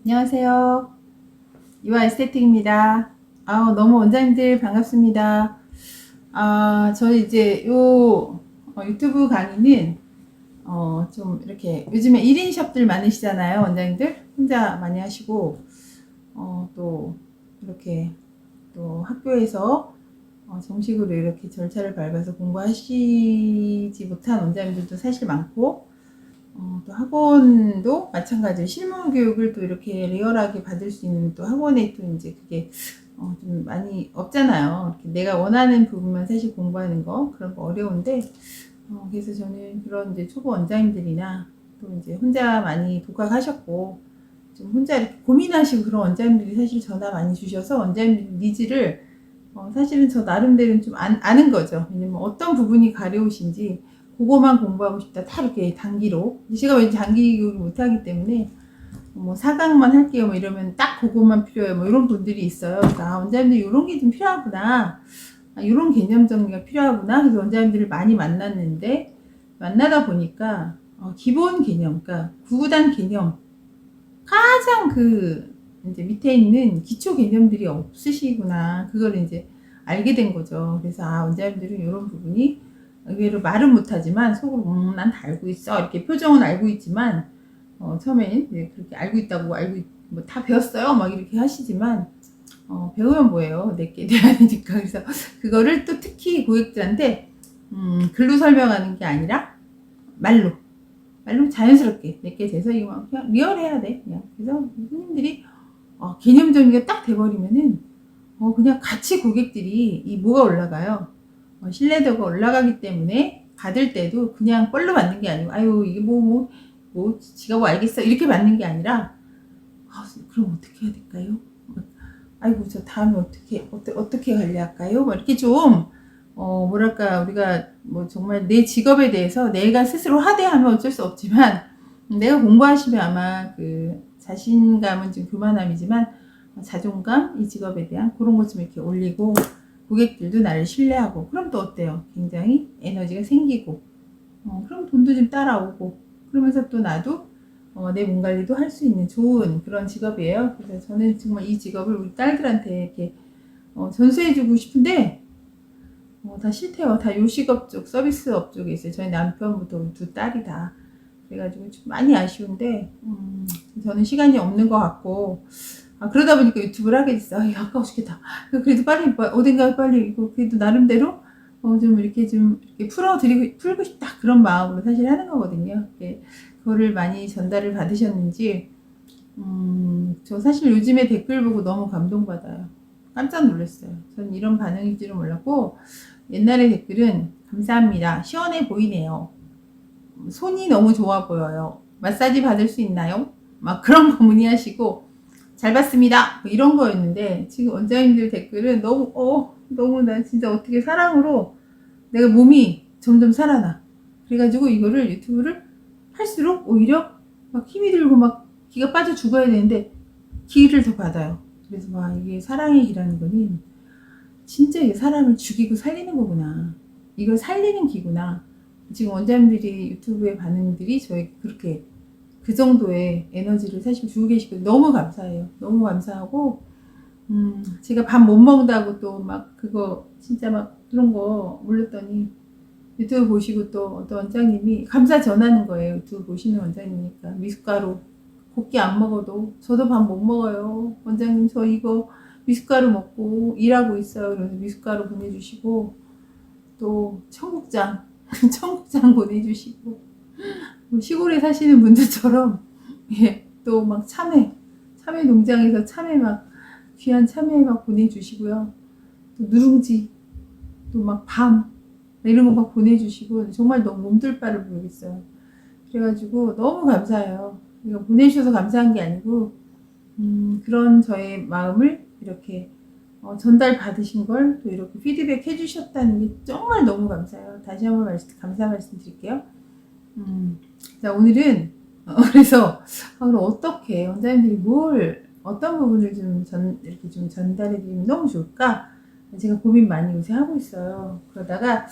안녕하세요. 이화 에스테틱입니다. 너무 원장님들 반갑습니다. 저 이제 유튜브 강의는 좀 이렇게 요즘에 1인 샵들 많으시잖아요. 원장님들 혼자 많이 하시고 또 이렇게 또 학교에서 정식으로 이렇게 절차를 밟아서 공부하시지 못한 원장님들도 사실 많고 또 학원도 마찬가지로 실무 교육을 또 이렇게 리얼하게 받을 수 있는 또 학원에 또 이제 그게 좀 많이 없잖아요. 이렇게 내가 원하는 부분만 사실 공부하는 거 그런 거 어려운데 그래서 저는 그런 이제 초보 원장님들이나 또 이제 혼자 많이 독학하셨고 좀 혼자 이렇게 고민하시고 그런 원장님들이 사실 전화 많이 주셔서 원장님 니즈를 사실은 저 나름대로는 좀 아는 거죠. 왜냐면 어떤 부분이 가려우신지 그거만 공부하고 싶다. 다 이렇게 단기로. 제가 왠지 단기 교육을 못하기 때문에 뭐 4강만 할게요. 뭐 이러면 딱 그것만 필요해요. 뭐 이런 분들이 있어요. 원장님들 이런 게 좀 필요하구나. 이런 개념 정리가 필요하구나. 그래서 원장님들을 많이 만났는데 만나다 보니까 기본 개념, 그러니까 구구단 개념 가장 이제 밑에 있는 기초 개념들이 없으시구나. 그걸 이제 알게 된 거죠. 그래서 원장님들은 이런 부분이 의외로 말은 못하지만 속으로 난 다 알고 있어. 이렇게 표정은 알고 있지만 처음에는 그렇게 알고 있다고 뭐 다 배웠어요. 막 이렇게 하시지만 배우면 뭐예요? 내게 대안이니까. 그래서 그거를 또 특히 고객들한테 글로 설명하는 게 아니라 말로 자연스럽게 내게 돼서 이거 그냥 리얼해야 돼. 그냥. 그래서 손님들이 개념 정리가 딱 돼버리면은 그냥 같이 고객들이 이 뭐가 올라가요. 신뢰도가 올라가기 때문에 받을 때도 그냥 뻘로 받는 게 아니고 아유 이게 지가 뭐 알겠어 이렇게 받는 게 아니라 그럼 어떻게 해야 될까요? 아이고 저 다음에 어떻게 관리할까요? 뭐 이렇게 좀 뭐랄까 우리가 뭐 정말 내 직업에 대해서 내가 스스로 하대하면 어쩔 수 없지만 내가 공부하시면 아마 그 자신감은 좀 교만함이지만 자존감, 이 직업에 대한 그런 것 좀 이렇게 올리고 고객들도 나를 신뢰하고 그럼 또 어때요? 굉장히 에너지가 생기고 그럼 돈도 좀 따라오고 그러면서 또 나도 내 몸 관리도 할 수 있는 좋은 그런 직업이에요. 그래서 저는 정말 이 직업을 우리 딸들한테 이렇게 전수해주고 싶은데 다 싫대요. 다 요식업 쪽, 서비스업 쪽에 있어요. 저희 남편부터 두 딸이 다. 그래가지고 좀 많이 아쉬운데 저는 시간이 없는 것 같고 그러다 보니까 유튜브를 하게 됐어요. 아까워 죽겠다. 그래도 빨리 어딘가 빨리 이거 그래도 나름대로 좀 이렇게 풀고 싶다 그런 마음으로 사실 하는 거거든요. 그거를 많이 전달을 받으셨는지 저 사실 요즘에 댓글 보고 너무 감동받아요. 깜짝 놀랐어요. 전 이런 반응일 줄은 몰랐고 옛날에 댓글은 감사합니다. 시원해 보이네요. 손이 너무 좋아 보여요. 마사지 받을 수 있나요? 막 그런 거 문의하시고 잘 받습니다. 뭐 이런 거였는데 지금 원장님들 댓글은 너무 나 진짜 어떻게 사랑으로 내가 몸이 점점 살아나. 그래가지고 이거를 유튜브를 할수록 오히려 막 힘이 들고 막 기가 빠져 죽어야 되는데 기를 더 받아요. 그래서 이게 사랑의 기라는 거는 진짜 이게 사람을 죽이고 살리는 거구나. 이걸 살리는 기구나. 지금 원장님들이 유튜브의 반응들이 저희 그렇게 그 정도의 에너지를 사실 주고 계시고 너무 감사해요. 너무 감사하고 제가 밥 못 먹는다고 또 막 그거 진짜 막 그런 거 올렸더니 유튜브 보시고 또 어떤 원장님이 감사 전하는 거예요. 유튜브 보시는 원장님이니까 미숫가루 곱게 안 먹어도 저도 밥 못 먹어요. 원장님 저 이거 미숫가루 먹고 일하고 있어요. 그래서 미숫가루 보내주시고 또 청국장 청국장 보내주시고 시골에 사시는 분들처럼 또 막 참외 농장에서 참외 막 귀한 참외 막 보내주시고요. 또 누룽지 또 막 밤 이런 거 막 보내주시고 정말 너무 몸둘 바를 모르겠어요. 그래가지고 너무 감사해요. 이거 보내주셔서 감사한 게 아니고 그런 저의 마음을 이렇게 전달 받으신 걸 또 이렇게 피드백 해주셨다는 게 정말 너무 감사해요. 다시 한번 감사 말씀드릴게요. 자 오늘은 그래서 그럼 어떻게 원장님들이 어떤 부분을 이렇게 좀 전달해 드리면 너무 좋을까? 제가 고민 많이 요새 하고 있어요. 그러다가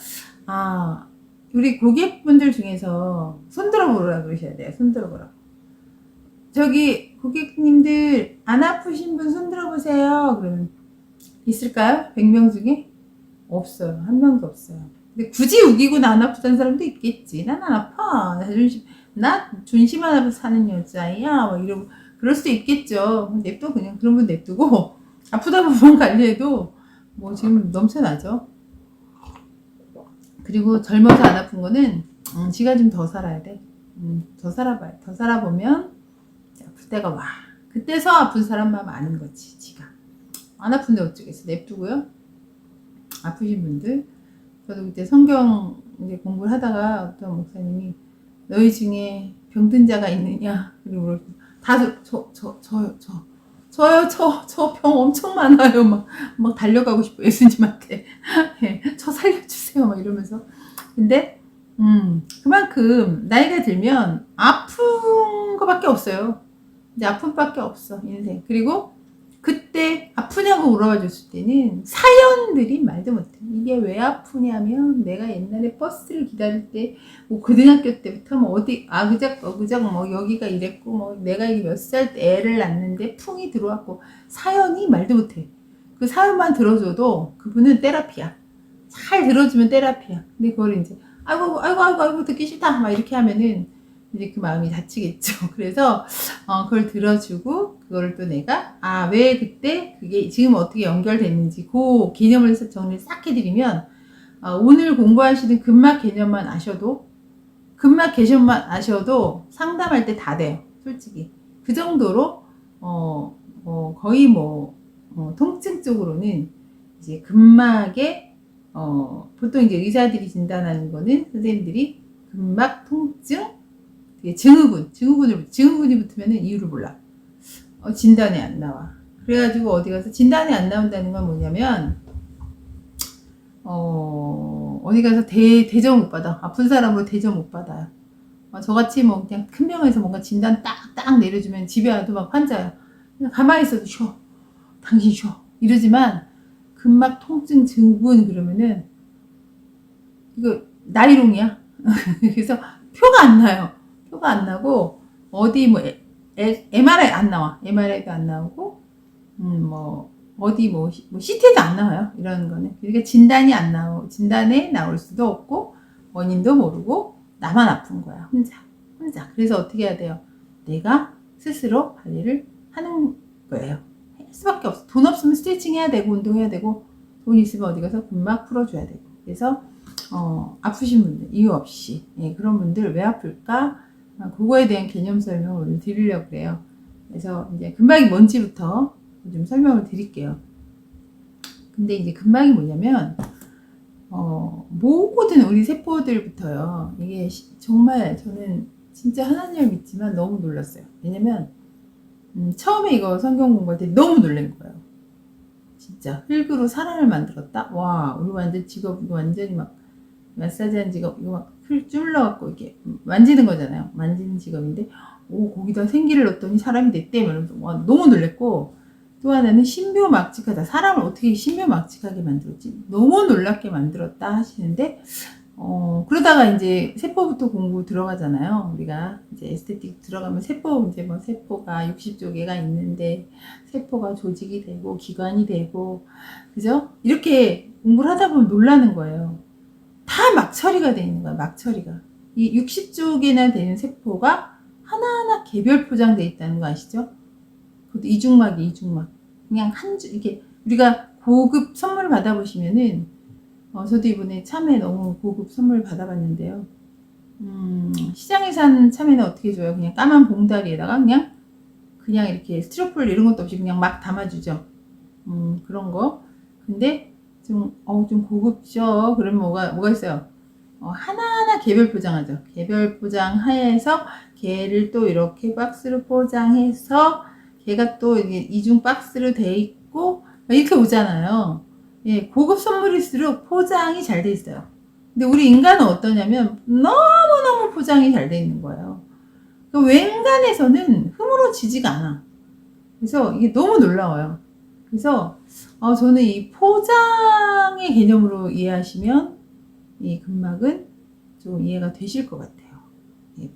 우리 고객분들 중에서 손들어 보라고 그러셔야 돼요. 손들어 보라고. 저기 고객님들 안 아프신 분 손 들어보세요. 그러면 있을까요? 100명 중에? 없어요. 한 명도 없어요. 근데 굳이 우기고 나 안 아프다는 사람도 있겠지. 난 안 아파. 나 존심 하나 사는 여자야. 뭐 이러고 그럴 수도 있겠죠. 냅둬 그냥 그런 분 냅두고 아프다 보면 관리해도 뭐 지금 넘쳐나죠. 그리고 젊어서 안 아픈 거는 지가 좀 더 살아야 돼. 더 살아봐요. 더 살아보면 아플 때가 와. 그때서 아픈 사람만 아는 거지. 지가 안 아픈데 어쩌겠어. 냅두고요. 아프신 분들, 저도 그때 성경 이제 공부를 하다가 어떤 목사님이 너희 중에 병든 자가 있느냐? 그리고 저요, 저 병 엄청 많아요. 막 달려가고 싶어, 예수님한테. 저 살려주세요. 막 이러면서. 근데, 그만큼 나이가 들면 아픈 거밖에 없어요. 이제 아픔밖에 없어, 인생. 그리고 그때 아프냐고 물어봐 줬을 때는 사연들이 말도 못해. 이게 왜 아프냐면 내가 옛날에 버스를 기다릴 때 뭐 고등학교 때부터 뭐 어디 어그작 뭐 여기가 이랬고 뭐 내가 이게 몇 살 때 애를 낳는데 풍이 들어왔고 사연이 말도 못해. 그 사연만 들어줘도 그분은 테라피야. 잘 들어주면 테라피야. 근데 그걸 이제 아이고 듣기 싫다 막 이렇게 하면은 이제 그 마음이 다치겠죠. 그래서 그걸 들어주고 그거를 또 내가 왜 그때 그게 지금 어떻게 연결됐는지 그 개념을 정리를 싹 해드리면 오늘 공부하시는 근막 개념만 아셔도 상담할 때 다 돼요. 솔직히 그 정도로 거의 통증 쪽으로는 이제 근막에 보통 이제 의사들이 진단하는 거는 선생님들이 근막 통증 증후군이 붙으면 이유를 몰라. 진단이 안 나와. 그래가지고 어디 가서 진단이 안 나온다는 건 뭐냐면, 어디 가서 대접 못 받아. 아픈 사람으로 대접 못 받아요. 저같이 뭐 그냥 큰 병에서 뭔가 진단 딱 내려주면 집에 와도 막 환자야. 그냥 가만히 있어도 쉬어. 당신 쉬어. 이러지만, 근막 통증 증후군 그러면은, 이거 나이롱이야. 그래서 표가 안 나요. 표가 안 나고 어디 뭐 MRI 안 나와. MRI도 안 나오고 어디 CT도 안 나와요. 이런 거는. 그러니까 진단에 나올 수도 없고 원인도 모르고 나만 아픈 거야. 혼자. 그래서 어떻게 해야 돼요? 내가 스스로 관리를 하는 거예요. 할 수밖에 없어. 돈 없으면 스트레칭 해야 되고 운동해야 되고 돈 있으면 어디 가서 근막 풀어줘야 되고. 그래서 아프신 분들 이유 없이 그런 분들 왜 아플까? 그거에 대한 개념 설명을 드리려고 그래요. 그래서 이제 근막이 뭔지부터 좀 설명을 드릴게요. 근데 이제 근막이 뭐냐면 모든 우리 세포들부터요. 이게 정말 저는 진짜 하나님을 믿지만 너무 놀랐어요. 왜냐면 처음에 이거 성경 공부할 때 너무 놀란 거예요. 진짜 흙으로 사람을 만들었다? 와, 우리 완전 직업 완전히 막 마사지한 직업 이거 막 풀 쭈물러갖고 이렇게 만지는 거잖아요. 만지는 직업인데 거기다 생기를 넣었더니 사람이 됐대. 이러면서 와 너무 놀랬고 또 하나는 신묘막직하다. 사람을 어떻게 신묘막직하게 만들었지? 너무 놀랍게 만들었다 하시는데 그러다가 이제 세포부터 공부 들어가잖아요. 우리가 이제 에스테틱 들어가면 세포가 60조 개가 있는데 세포가 조직이 되고 기관이 되고 그죠? 이렇게 공부를 하다 보면 놀라는 거예요. 다 막 처리가 돼 있는 거야. 막 처리가. 이 60조 개나 되는 세포가 하나하나 개별 포장돼 있다는 거 아시죠? 그것도 이중막. 그냥 이렇게 우리가 고급 선물 받아보시면은 저도 이번에 참외 너무 고급 선물 받아봤는데요. 시장에 산 참외는 어떻게 줘요? 그냥 까만 봉다리에다가 그냥 이렇게 스티로폴 이런 것도 없이 그냥 막 담아주죠. 그런 거. 근데 좀 고급죠. 그러면 뭐가 있어요? 하나하나 개별 포장하죠. 개별 포장하에서 걔를 또 이렇게 박스로 포장해서 걔가 또 이중 박스로 돼 있고 이렇게 오잖아요. 예, 고급 선물일수록 포장이 잘 돼 있어요. 근데 우리 인간은 어떠냐면 너무너무 포장이 잘 돼 있는 거예요. 웬간에서는 흐물어지지가 않아. 그래서 이게 너무 놀라워요. 그래서 저는 이 포장의 개념으로 이해하시면 이 근막은 좀 이해가 되실 것 같아요.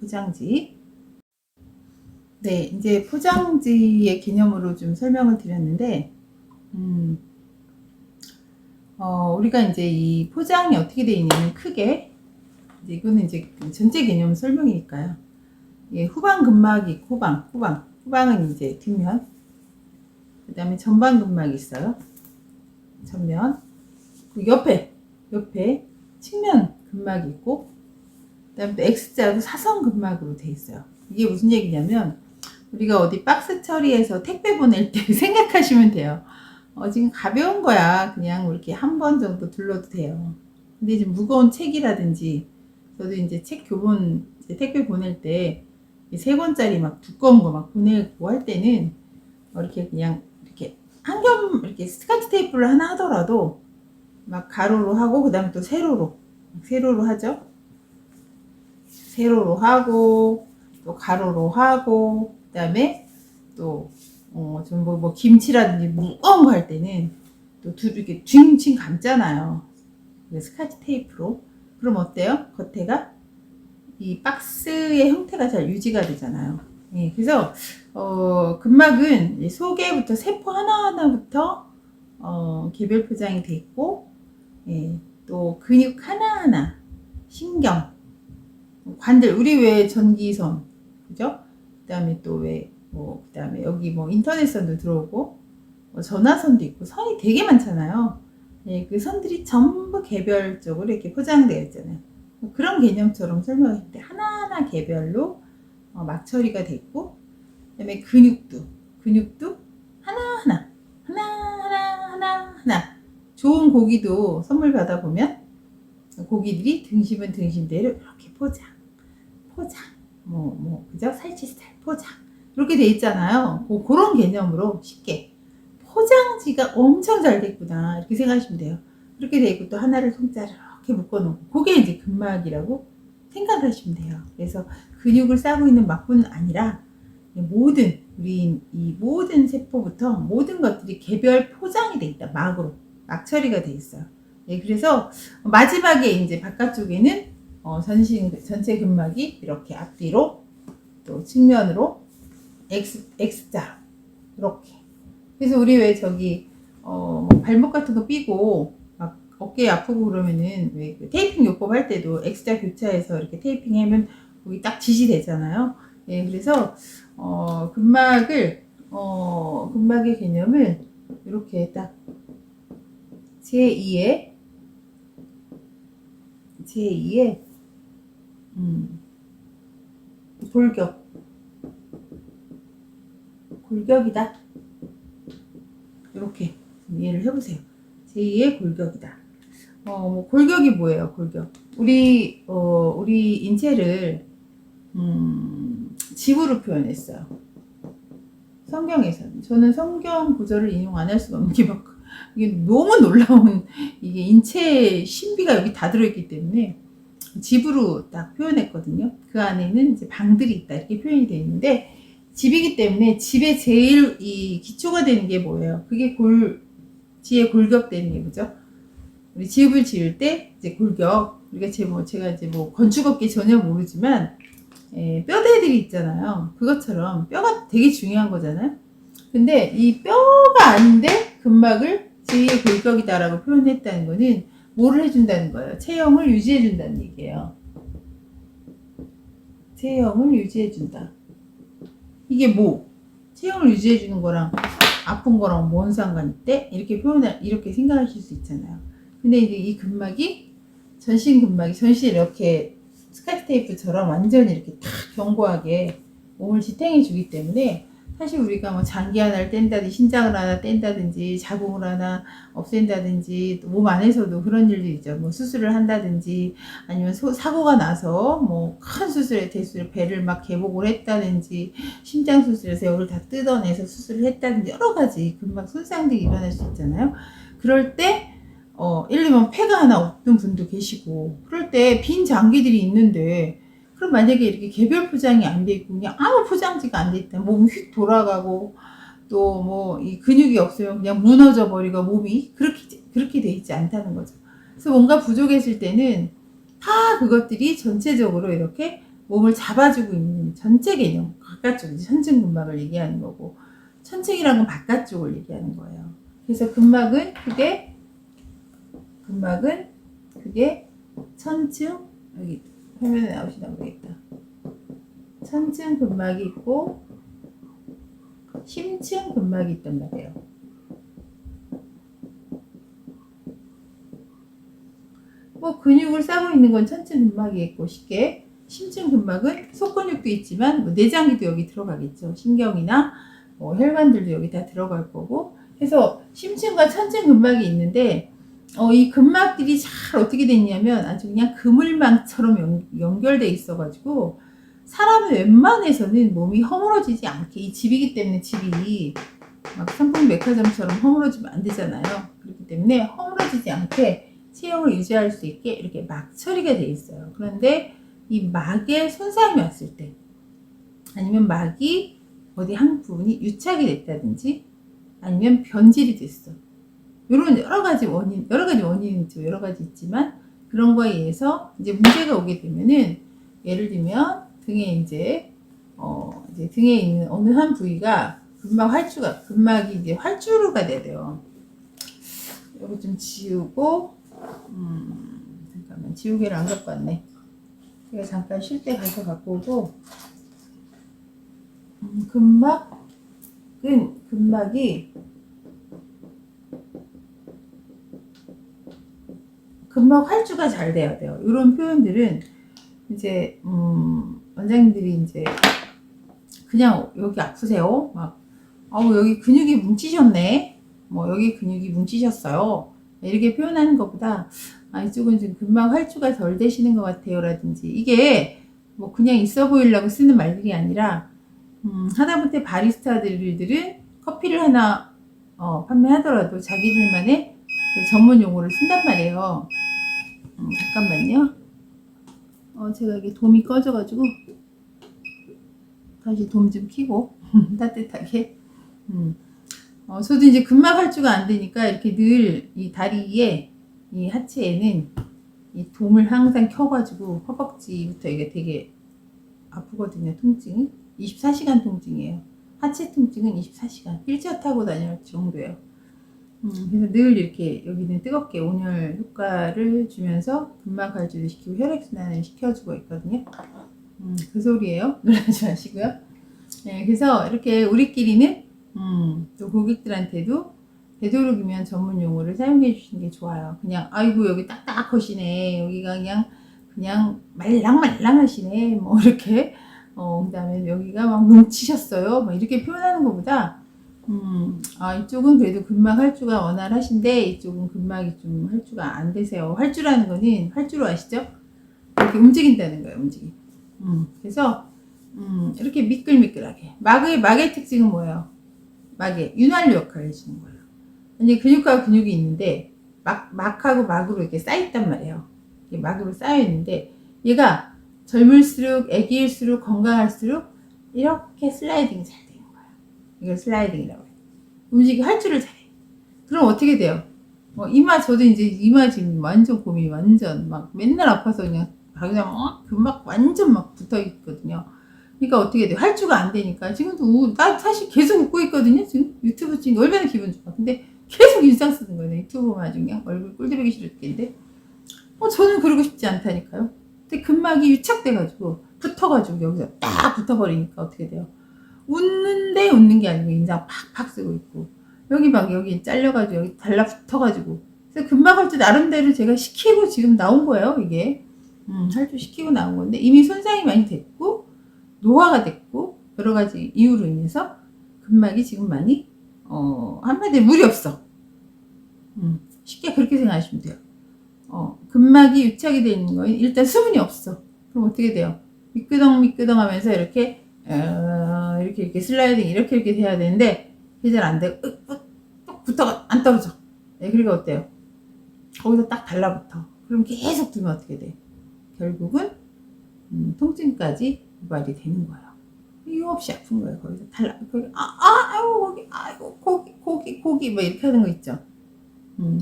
포장지. 네, 이제 포장지의 개념으로 좀 설명을 드렸는데, 우리가 이제 이 포장이 어떻게 되어 있냐면 크게, 이제 이거는 이제 전체 개념 설명이니까요. 예, 후방 근막이 있고, 후방은 이제 뒷면, 그 다음에 전방 근막이 있어요. 전면, 그 옆에 측면 근막이 있고, 그 다음에 또 X자로 사선 근막으로 돼 있어요. 이게 무슨 얘기냐면, 우리가 어디 박스 처리해서 택배 보낼 때 생각하시면 돼요. 지금 가벼운 거야. 그냥 이렇게 한 번 정도 둘러도 돼요. 근데 이제 무거운 책이라든지, 저도 이제 책 교본, 이제 택배 보낼 때, 3권짜리 막 두꺼운 거 막 보내고 할 때는, 이렇게 그냥, 이렇게 한 겹, 이렇게 스카치 테이프를 하나 하더라도, 막 가로로 하고, 그 다음에 또 세로로 하죠. 세로로 하고, 또 가로로 하고, 그 다음에 또, 좀 뭐 김치라든지 무거운 거 할 때는 또 이렇게 칭칭 감잖아요. 스카치 테이프로. 그럼 어때요? 겉에가 이 박스의 형태가 잘 유지가 되잖아요. 예, 그래서 근막은 속에부터 세포 하나하나부터 개별 포장이 돼 있고, 예, 또 근육 하나하나, 신경, 관절, 우리 왜 전기선, 그죠? 그 다음에 또 왜, 그 다음에 여기 뭐 인터넷선도 들어오고, 전화선도 있고, 선이 되게 많잖아요. 예, 그 선들이 전부 개별적으로 이렇게 포장되어 있잖아요. 그런 개념처럼 설명할 때 하나하나 개별로 막 처리가 됐고, 그 다음에 근육도 하나하나, 하나. 좋은 고기도 선물 받아보면, 고기들이 등심은 등심대로 이렇게 포장, 그죠? 살치 스타일 포장. 이렇게 돼 있잖아요. 그런 개념으로 쉽게. 포장지가 엄청 잘 됐구나. 이렇게 생각하시면 돼요. 그렇게 돼 있고 또 하나를 통째로 이렇게 묶어놓고. 그게 이제 근막이라고 생각하시면 돼요. 그래서 근육을 싸고 있는 막뿐 아니라 모든, 우리 이 모든 세포부터 모든 것들이 개별 포장이 돼 있다. 막 처리가 돼 있어요. 예, 그래서 마지막에 이제 바깥쪽에는 전체 근막이 이렇게 앞뒤로 또 측면으로 X자 이렇게. 그래서 우리 왜 저기 발목 같은 거 삐고 막 어깨 아프고 그러면은 왜 테이핑 요법 할 때도 X자 교차해서 이렇게 테이핑하면 거기 딱 지시되잖아요. 예, 그래서 근막의 개념을 이렇게 딱 제2의 골격이다. 이렇게 이해를 해보세요. 제2의 골격이다. 골격이 뭐예요? 골격. 우리 인체를 집으로 표현했어요. 성경에서는. 저는 성경 구절을 인용 안 할 수가 없는 게 막 이게 너무 놀라운, 이게 인체의 신비가 여기 다 들어있기 때문에 집으로 딱 표현했거든요. 그 안에는 이제 방들이 있다 이렇게 표현이 되어 있는데, 집이기 때문에 집에 제일 이 기초가 되는 게 뭐예요? 그게 지에 골격되는 게 뭐죠? 우리 집을 지을 때 이제 골격, 우리가 제가 이제 뭐 건축업계 전혀 모르지만 뼈대들이 있잖아요. 그것처럼 뼈가 되게 중요한 거잖아요. 근데 이 뼈가 아닌데 근막을 제2의 골격이다라고 표현했다는 거는 뭐를 해준다는 거예요? 체형을 유지해준다는 얘기예요. 체형을 유지해준다. 이게 뭐? 체형을 유지해주는 거랑 아픈 거랑 뭔 상관이 있대? 이렇게 생각하실 수 있잖아요. 근데 이제 이 근막이, 전신 이렇게 스카치 테이프처럼 완전히 이렇게 탁 견고하게 몸을 지탱해 주기 때문에, 사실 우리가 뭐 장기 하나를 뗀다든지 신장을 하나 뗀다든지 자궁을 하나 없앤다든지 몸 안에서도 그런 일들이 있죠. 뭐 수술을 한다든지 아니면 사고가 나서 뭐 큰 수술에 배를 막 개복을 했다든지 심장 수술에서 여기를 다 뜯어내서 수술을 했다든지 여러 가지 근막 손상들이 일어날 수 있잖아요. 그럴 때 예를 들면 폐가 하나 없는 분도 계시고, 그럴 때 빈 장기들이 있는데, 그럼 만약에 이렇게 개별 포장이 안 돼 있고 그냥 아무 포장지가 안 돼 있다, 몸이 휙 돌아가고 또 뭐 이 근육이 없으면 그냥 무너져 버리고 몸이 그렇게 돼 있지 않다는 거죠. 그래서 뭔가 부족했을 때는 다 그것들이 전체적으로 이렇게 몸을 잡아주고 있는 전체 개념, 바깥쪽, 이제 천층 근막을 얘기하는 거고, 천층이라는 건 바깥쪽을 얘기하는 거예요. 그래서 근막은 그게 천층, 여기 화면에 나오시나 모르겠다. 천층 근막이 있고 심층 근막이 있단 말이에요. 뭐 근육을 싸고 있는 건 천층 근막이 있고, 쉽게 심층 근막은 속근육도 있지만 뭐 내장기도 여기 들어가겠죠. 신경이나 뭐 혈관들도 여기 다 들어갈 거고 해서 심층과 천층 근막이 있는데, 이 근막들이 잘 어떻게 됐냐면 아주 그냥 그물망처럼 연결돼 있어가지고 사람은 웬만해서는 몸이 허물어지지 않게, 이 집이기 때문에, 집이 막 삼풍백화점처럼 허물어지면 안 되잖아요. 그렇기 때문에 허물어지지 않게 체형을 유지할 수 있게 이렇게 막 처리가 돼 있어요. 그런데 이 막에 손상이 왔을 때, 아니면 막이 어디 한 부분이 유착이 됐다든지 아니면 변질이 됐어, 이런 여러 가지 원인이 있죠. 여러 가지 있지만 그런 거에 의해서 이제 문제가 오게 되면은, 예를 들면 등에 이제 등에 있는 어느 한 부위가 근막이 이제 활주로가 돼요. 이거 좀 지우고, 잠깐만, 지우개를 안 갖고 왔네. 제가 잠깐 쉴 때 가서 갖고 오고, 근막 활주가 잘 돼야 돼요. 이런 표현들은 이제 원장님들이 이제 그냥 여기 아프세요, 막 여기 근육이 뭉치셨네, 뭐 여기 근육이 뭉치셨어요, 이렇게 표현하는 것보다 이쪽은 지금 근막 활주가 덜 되시는 것 같아요 라든지, 이게 뭐 그냥 있어 보이려고 쓰는 말들이 아니라 하다못해 바리스타들은 커피를 하나 판매하더라도 자기들만의 전문 용어를 쓴단 말이에요. 잠깐만요. 제가 이게 돔이 꺼져가지고 다시 돔 좀 켜고 따뜻하게. 저도 이제 근막 활주가 안 되니까 이렇게 늘 이 다리에, 이 하체에는 이 돔을 항상 켜가지고 허벅지부터 이게 되게 아프거든요. 통증이 24시간 통증이에요. 하체 통증은 24시간 휠체어 타고 다닐 정도예요. 그래서 늘 이렇게 여기는 뜨겁게 온열 효과를 주면서 근막 활주를 시키고 혈액순환을 시켜주고 있거든요. 그 소리예요. 놀라지 마시고요. 네, 그래서 이렇게 우리끼리는 또 고객들한테도 되도록이면 전문 용어를 사용해 주시는 게 좋아요. 그냥 아이고 여기 딱딱하시네, 여기가 그냥 말랑말랑하시네, 뭐 이렇게 그 다음에 여기가 막 뭉치셨어요, 뭐 이렇게 표현하는 것보다 이쪽은 그래도 근막 활주가 원활하신데 이쪽은 근막이 좀 활주가 안 되세요. 활주라는 거는, 활주로 아시죠? 이렇게 움직인다는 거예요, 움직임. 그래서 이렇게 미끌미끌하게. 막의 특징은 뭐예요? 막의 윤활유 역할을 해주는 거예요. 이제 근육과 근육이 있는데 막하고 막으로 이렇게 쌓였단 말이에요. 이게 막으로 쌓여 있는데, 얘가 젊을수록, 애기일수록, 건강할수록 이렇게 슬라이딩이 잘 되는 거예요. 이걸 슬라이딩이라고 해요. 활주를 잘해. 그럼 어떻게 돼요? 저도 이제 이마 지금 완전 고민이, 완전 막 맨날 아파서 그냥 근막 완전 막 붙어 있거든요. 그러니까 어떻게 돼요? 활주가 안 되니까 지금도 나 사실 계속 웃고 있거든요. 지금 유튜브 찍는 얼마나 기분 좋아. 근데 계속 인상 쓰는 거예요. 유튜브 보면 아주 그냥 얼굴 꼴대보기 싫을 텐데. 저는 그러고 싶지 않다니까요. 근데 근막이 유착돼가지고 붙어가지고 여기서 딱 붙어버리니까 어떻게 돼요? 웃는데 웃는 게 아니고 인상 팍팍 쓰고 있고, 여기 잘려가지고 여기 달라붙어가지고. 그래서 근막 활주 나름대로 제가 시키고 지금 나온 거예요. 이게 활주 시키고 나온 건데, 이미 손상이 많이 됐고 노화가 됐고 여러 가지 이유로 인해서 근막이 지금 많이 한마디로 물이 없어. 쉽게 그렇게 생각하시면 돼요. 근막이 유착이 되어 있는 거는 일단 수분이 없어. 그럼 어떻게 돼요? 미끄덩미끄덩 하면서 이렇게 슬라이딩 이렇게 돼야 되는데, 그게 잘 안 되고 붙어가 안 떨어져. 네, 그리고 어때요? 거기서 딱 달라붙어. 그럼 계속 두면 어떻게 돼? 결국은 통증까지 유발이 되는 거예요. 이유 없이 아픈 거예요. 거기서 고기 뭐 이렇게 하는 거 있죠.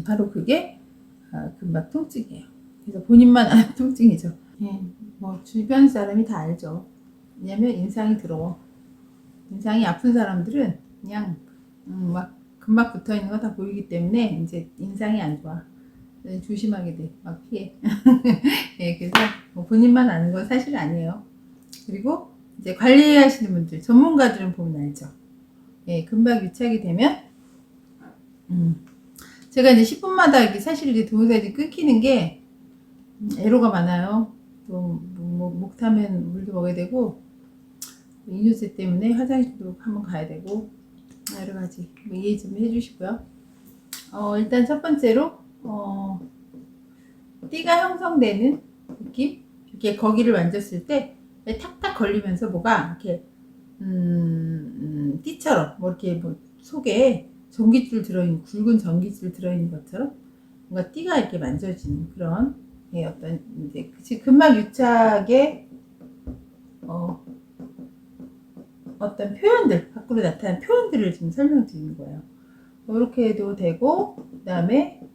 바로 그게 근막 통증이에요. 그래서 본인만 아는 통증이죠. 뭐 주변 사람이 다 알죠. 왜냐면 인상이 더러워. 인상이 아픈 사람들은 그냥 막 근막 붙어 있는 거 다 보이기 때문에 이제 인상이 안 좋아. 조심하게 돼. 막 피해. 네, 그래서 뭐 본인만 아는 건 사실 아니에요. 그리고 이제 관리하시는 분들, 전문가들은 보면 알죠. 예, 근막 유착이 되면, 제가 이제 10분마다 이렇게 사실 이제 동영상이 끊기는 게, 애로가 많아요. 또, 목 타면 물도 먹어야 되고, 이뇨제 때문에 화장실도 한번 가야 되고, 여러 가지 뭐 이해 좀 해주시고요. 일단 첫 번째로, 띠가 형성되는 느낌? 이렇게 거기를 만졌을 때, 탁탁 걸리면서 뭐가 이렇게 띠처럼 뭐 이렇게 뭐 속에 전깃줄 들어있는 굵은 전깃줄 들어있는 것처럼 뭔가 띠가 이렇게 만져지는 그런 어떤 이제 근막 유착의 어떤 표현들 밖으로 나타나는 표현들을 지금 설명드리는 거예요. 이렇게 해도 되고 그다음에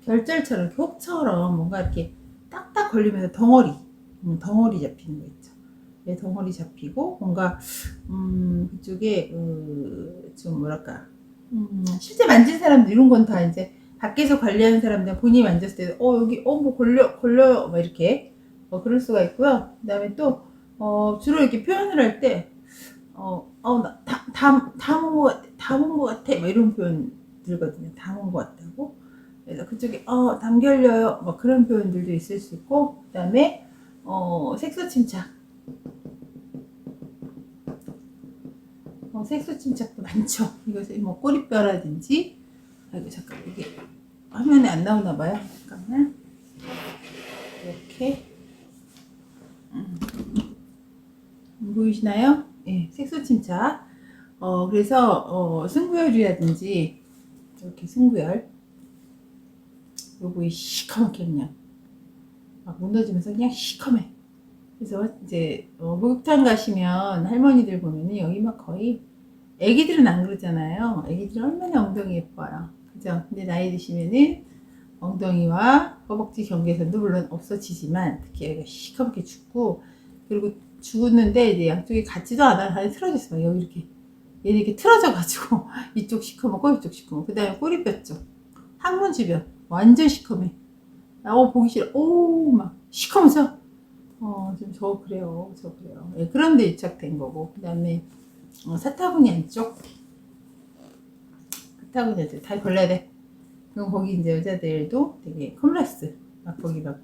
결절처럼 이렇게 혹처럼 뭔가 이렇게 딱딱 걸리면서 덩어리 잡히는 거 있죠. 네, 덩어리 잡히고 뭔가 그쪽에 좀 뭐랄까 실제 만진 사람들 이런 건 다 이제 밖에서 관리하는 사람들 본인이 만졌을 때 여기 뭐 걸려요 막 이렇게 그럴 수가 있고요. 그다음에 또 주로 이렇게 표현을 할 때 다본 것 같아 다본 것 같아 막 이런 표현 들거든요. 다본 것 같다고. 그래서 그쪽에 담결려요 막 그런 표현들도 있을 수 있고 그다음에 색소 침착 색소 침착도 많죠. 이것이 뭐 꼬리뼈라든지 아이고 잠깐 이게 화면에 안 나오나 봐요. 잠깐만 이렇게 보이시나요? 예, 색소 침착. 그래서 승부열이라든지 이렇게 승부열 요 부위 시커멓게 그냥 막 무너지면서 그냥 시커매. 그래서 이제 목욕탕 가시면 할머니들 보면은 여기 막 거의 애기들은 안 그러잖아요. 애기들은 얼마나 엉덩이 예뻐요. 그죠? 근데 나이 드시면은 엉덩이와 허벅지 경계선도 물론 없어지지만 특히 여기가 시커멓게 죽고 그리고 죽었는데 이제 양쪽이 같지도 않아요. 안에 틀어져 있어요. 여기 이렇게 얘는 이렇게 틀어져 가지고 이쪽 시커멓고 이쪽 시커멓고 그 다음에 꼬리뼈 쪽 항문 주변 완전 시커매. 보기 싫어. 막 시커매서 좀 저 그래요. 예, 그런데 유착된 거고 그 다음에 사타구니 안쪽 사타구니 안쪽 다 걸려야 돼. 그럼 거기 이제 여자들도 되게 컴플렉스 막 거기 막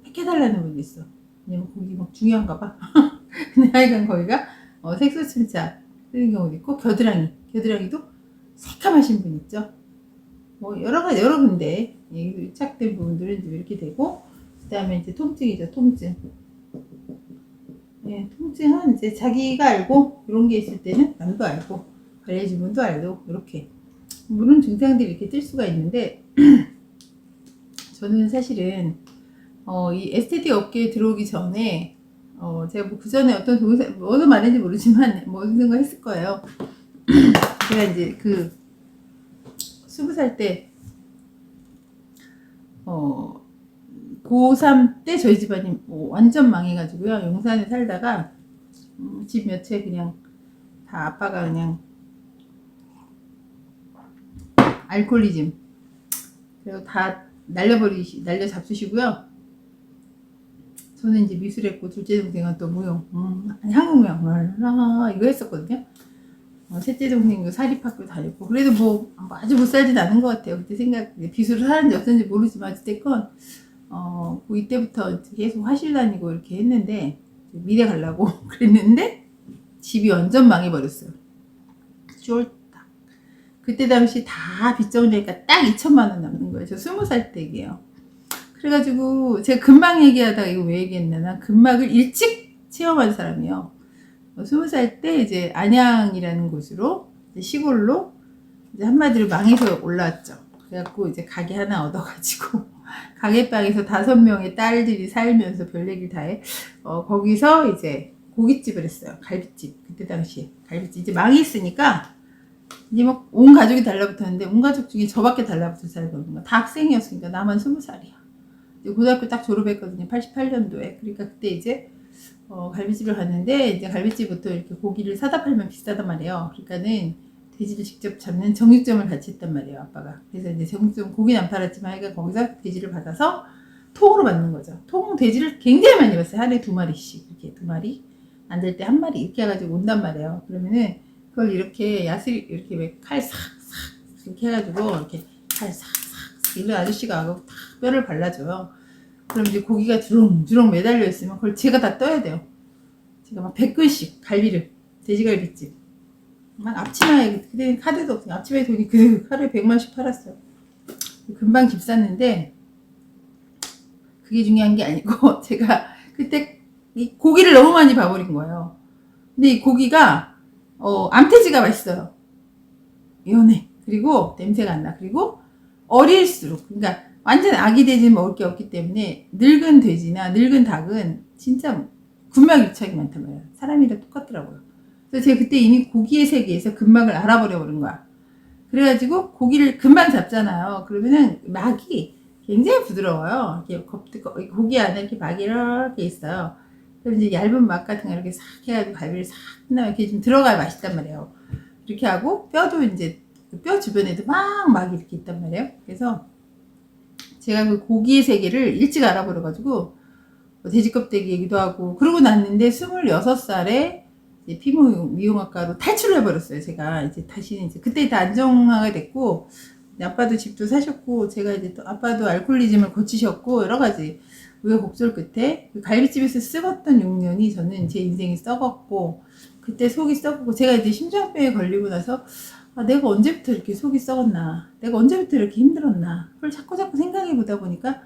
팩해달라는 분도 있어. 왜냐면 거기 막 중요한가 봐. 근데 하여간 거기가 색소 침착 쓰는 경우도 있고 겨드랑이도 새카마신 분 있죠. 뭐 여러 군데 유착된 부분들은 이렇게 되고 그 다음에 이제 통증이죠. 통증. 예, 통증은 이제 자기가 알고 이런 게 있을 때는 남도 알고 관리해준 분도 알고 이렇게 물론 증상들이 이렇게 뜰 수가 있는데 저는 사실은 이 에스테틱 업계에 들어오기 전에 제가 뭐 그 전에 어떤 동영상 뭐도 많은지 모르지만 뭐 어떤 거 했을 거예요. 제가 이제 그 20살 때 고3 때 저희 집안이 완전 망해가지고요. 용산에 살다가 집 몇 채 그냥 다 아빠가 그냥 알코올리즘 그리고 다 날려 잡수시고요. 저는 이제 미술했고 둘째 동생은 또 무용, 한국무용 이거 했었거든요. 셋째 동생도 사립학교 다녔고 그래도 뭐 아주 못 살진 않은 것 같아요. 그때 생각 비수를 하는지 어쩐지 모르지만 어쨌건 고2 때부터 계속 화실 다니고 이렇게 했는데 미대 가려고 그랬는데 집이 완전 망해버렸어요. 쫄딱. 그때 당시 다 빚 정리니까 딱 2천만 원 남는 거예요. 저 20살 때예요. 그래가지고 제가 근막 얘기하다가 이거 왜 얘기했나? 난 근막을 일찍 체험한 사람이요. 20살 때 이제 안양이라는 곳으로 이제 시골로 이제 한마디로 망해서 올라왔죠. 그래갖고 이제 가게 하나 얻어가지고 가게방에서 5명의 딸들이 살면서 별 얘기를 다 해. 거기서 이제 고깃집을 했어요. 갈비집. 그때 당시에 갈비집 이제 망했으니까 이제 막 온 가족이 달라붙었는데 온 가족 중에 저밖에 달라붙을 사람이 없는 거야. 다 학생이었으니까 나만 20살이야. 고등학교 딱 졸업했거든요. 88년도에. 그러니까 그때 이제 갈비집을 갔는데 이제 갈비집부터 이렇게 고기를 사다 팔면 비싸단 말이에요. 그러니까는 돼지를 직접 잡는 정육점을 같이 했단 말이에요, 아빠가. 그래서 이제 정육점 고기는 안 팔았지만 하여간 거기서 돼지를 받아서 통으로 받는 거죠. 통 돼지를 굉장히 많이 봤어요. 하루에 2마리씩 이렇게 2마리, 안 될 때 1마리 이렇게 해가지고 온단 말이에요. 그러면은 그걸 이렇게 야스리 이렇게 왜 칼 싹싹 이렇게 해가지고 이렇게 칼 싹싹 이런 아저씨가 하고 다 뼈를 발라줘요. 그럼 이제 고기가 주렁주렁 매달려 있으면 그걸 제가 다 떠야 돼요. 제가 막 100근씩 갈비를 돼지갈비집 막 앞치마에 그때 카드도 없어요. 앞치마에 돈이 그 하루에 100만씩 팔았어요. 금방 집 샀는데 그게 중요한 게 아니고 제가 그때 이 고기를 너무 많이 봐버린 거예요. 근데 이 고기가 암태지가 맛있어요. 연해. 그리고 냄새가 안 나. 그리고 어릴수록 그러니까 완전 아기 돼지는 먹을 게 없기 때문에 늙은 돼지나 늙은 닭은 진짜 군막유착이 많단 말이에요. 사람이랑 똑같더라고요. 그래서 제가 그때 이미 고기의 세계에서 근막을 알아버려 버린 거야. 그래가지고 고기를 금방 잡잖아요. 그러면은 막이 굉장히 부드러워요. 이렇게 고기 안에 이렇게 막이 이렇게 있어요. 그럼 이제 얇은 막 같은 거 이렇게 싹 해가지고 갈비를 싹 끝나면 이렇게 좀 들어가야 맛있단 말이에요. 이렇게 하고 뼈도 이제 뼈 주변에도 막이 이렇게 있단 말이에요. 그래서 제가 그 고기의 세계를 일찍 알아버려가지고 돼지 껍데기 얘기도 하고 그러고 났는데 26살에 피부 미용학과로 탈출을 해버렸어요. 제가 이제 다시는 이제 그때 다 안정화가 됐고 아빠도 집도 사셨고 제가 이제 또 아빠도 알코올리즘을 고치셨고 여러 가지 우여곡절 끝에 그 갈비집에서 썩었던 6년이 저는 제 인생이 썩었고 그때 속이 썩고 제가 이제 심장병에 걸리고 나서 내가 언제부터 이렇게 속이 썩었나 내가 언제부터 이렇게 힘들었나 그걸 자꾸 생각해 보다 보니까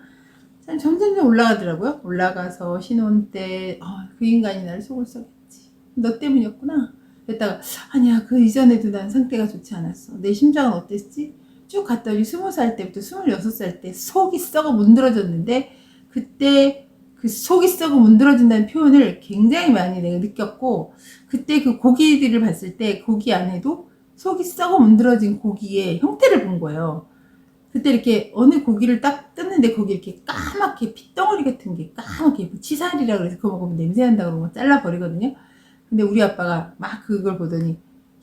점점 올라가더라고요. 올라가서 신혼 때 그 인간이 나를 속을 썩였지. 너 때문이었구나. 그랬다가 아니야 그 이전에도 난 상태가 좋지 않았어. 내 심장은 어땠지? 쭉 갔더니 20살 때부터 26살 때 속이 썩어 문드러졌는데 그때 그 속이 썩어 문드러진다는 표현을 굉장히 많이 내가 느꼈고 그때 그 고기들을 봤을 때 고기 안에도 속이 썩어 문드러진 고기의 형태를 본 거예요. 그때 이렇게 어느 고기를 딱 뜯는데 거기 이렇게 까맣게 핏덩어리 같은 게 까맣게 치살이라 그래서 그거 먹으면 냄새난다 그러고 잘라버리거든요. 근데 우리 아빠가 막 그걸 보더니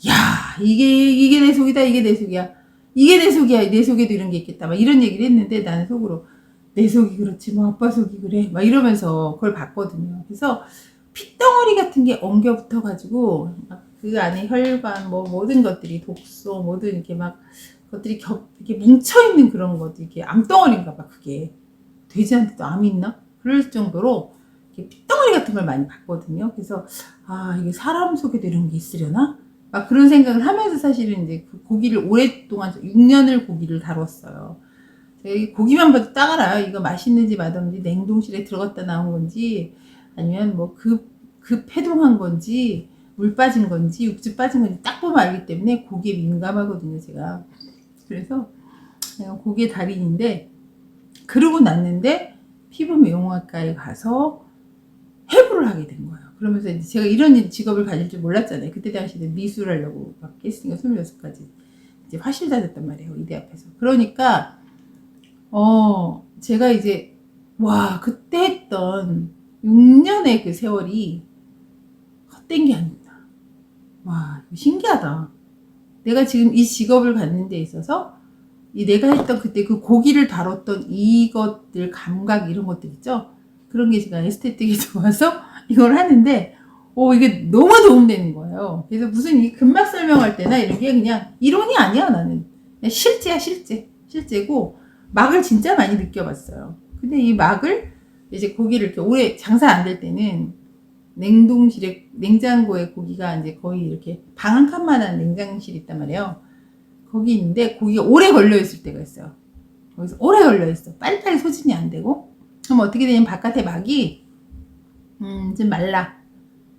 야 이게 내 속이다 이게 내 속이야 이게 내 속이야 내 속에도 이런 게 있겠다 막 이런 얘기를 했는데 나는 속으로 내 속이 그렇지 뭐 아빠 속이 그래 막 이러면서 그걸 봤거든요. 그래서 핏덩어리 같은 게 엉겨 붙어가지고 그 안에 혈관 뭐 모든 것들이 독소 모든 이렇게 막 것들이 이렇게 뭉쳐있는 그런 것들 이게 암덩어리인가 봐. 그게 돼지한테도 암이 있나? 그럴 정도로 이렇게 핏덩어리 같은 걸 많이 봤거든요. 그래서 이게 사람 속에도 이런 게 있으려나? 막 그런 생각을 하면서 사실은 이제 그 고기를 오랫동안 6년을 고기를 다뤘어요. 제가 고기만 봐도 딱 알아요. 이거 맛있는지 맛없는지 냉동실에 들어갔다 나온 건지 아니면 뭐 해동한 건지 물 빠진 건지 육즙 빠진 건지 딱 보면 알기 때문에 고기에 민감하거든요. 제가. 그래서 내가 고기의 달인인데 그러고 났는데 피부 미용학과에 가서 해부를 하게 된 거예요. 그러면서 이제 제가 이런 직업을 가질 줄 몰랐잖아요. 그때 당시에는 미술하려고 막 했으니까 26까지 이제 화실다 됐단 말이에요. 이대 앞에서. 그러니까 제가 이제 와 그때 했던 6년의 그 세월이 헛된 게 아닙니다. 와 신기하다. 내가 지금 이 직업을 갖는 데 있어서 내가 했던 그때 그 고기를 다뤘던 이것들 감각 이런 것들 있죠. 그런 게 제가 에스테틱이 좋아서 이걸 하는데 이게 너무 도움되는 거예요. 그래서 무슨 이 근막 설명할 때나 이런 게 그냥 이론이 아니야. 나는 그냥 실제야. 실제고 막을 진짜 많이 느껴봤어요. 근데 이 막을 이제 고기를 이렇게 오래 장사 안 될 때는 냉동실에 냉장고에 고기가 이제 거의 이렇게 방 한 칸만한 냉장실이 있단 말이에요. 거기 있는데 고기가 오래 걸려 있을 때가 있어요. 거기서 오래 걸려 있어. 빨리빨리 소진이 안 되고. 그럼 어떻게 되냐면 바깥에 막이 좀